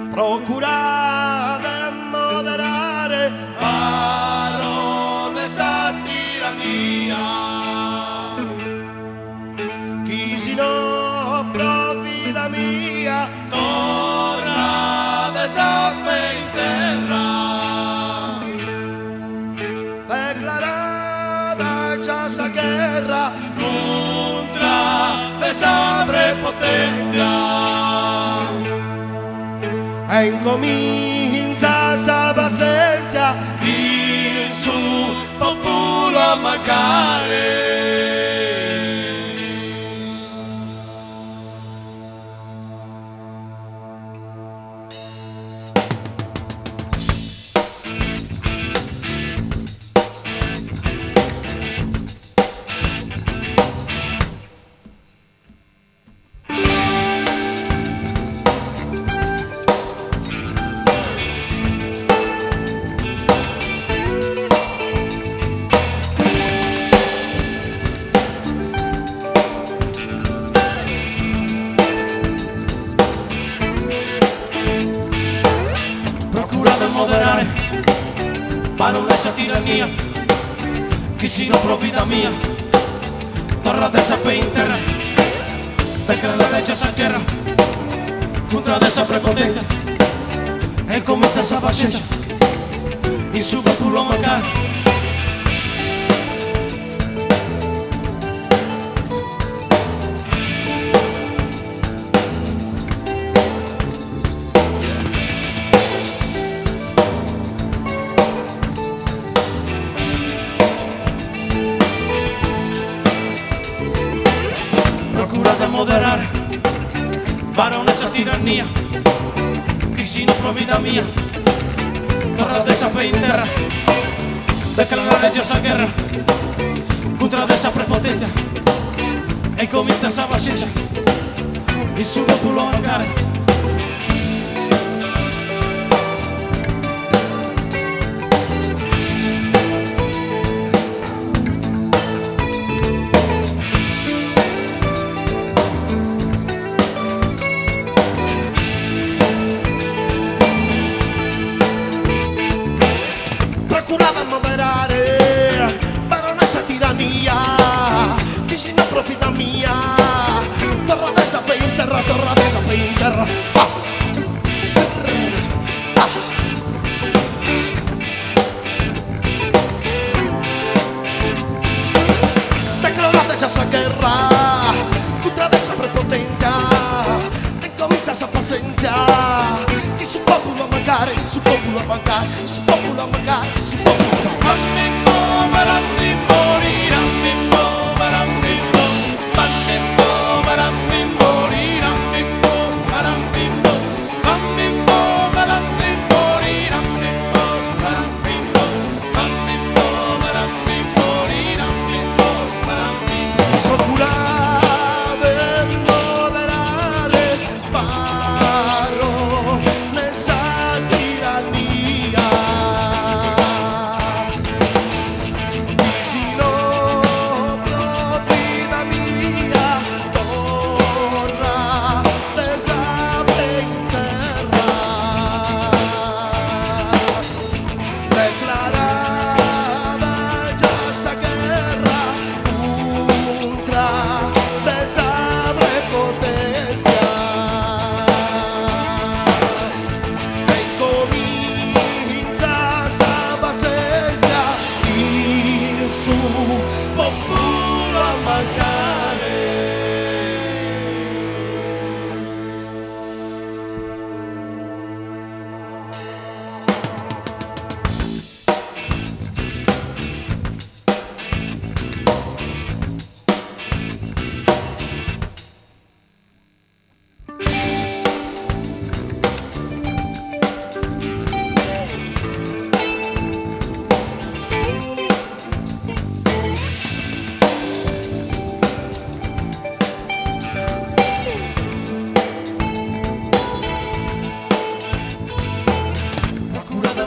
Procura de moderare, baronessa tirannia. Chi si non profita mia, torna de sape in terra. Declarada già sa guerra contra de sa prepotenza. E incomincia sa pazienza il suo popolo a mancare. Moderare, baronessa tirannia, chi si non profita mia, torna de sape in terra, declara già sa guerra, contra de sa prepotenza, e comincia sa pazienza, in su popolo mancare. Procura de moderare, baronessa tirannia, chi si non profita mia, torna de sape in terra, declara già sa guerra, contra de sa prepotenza, e comincia sa pazienza, il suo popolo mancare. Procurava moderare, baronessa tirannia, chi si non profita mia, torna de sape in terra, torna de sape in terra. Declarate già sa guerra, contra de sa prepotenza, e comincia sa pazienza, il suo popolo a mancare, il suo popolo a mancare, il suo popolo a mancare, il suo popolo a mancare. Popolo a mancare.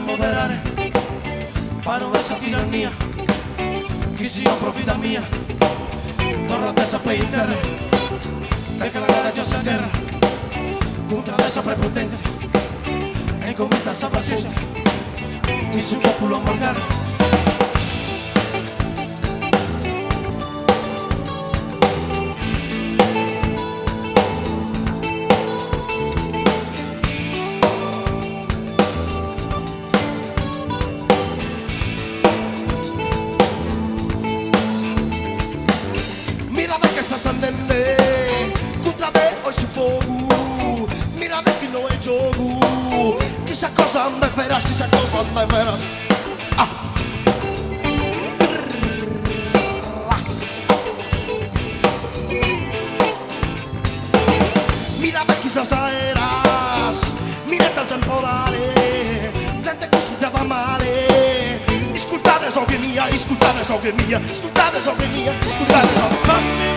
Moderare, baronessa tirannia, chi si non profita mia, tornate a sapere perché la guerra già si agguerra contro questa prepotenza e comincia a sa pazienza nessun popolo a mancare. Mira de que estás andando contra de hoy su fogo. Mira de que no es jogo. Quizá cosa anda veras, quizá cosa anda veras. Ah. Mira de quizás eras. Mira el temporale. Gente che si stava male. Ascoltate so che mia, ascoltate so che mia, ascoltate so che mia, ascoltate so che mia.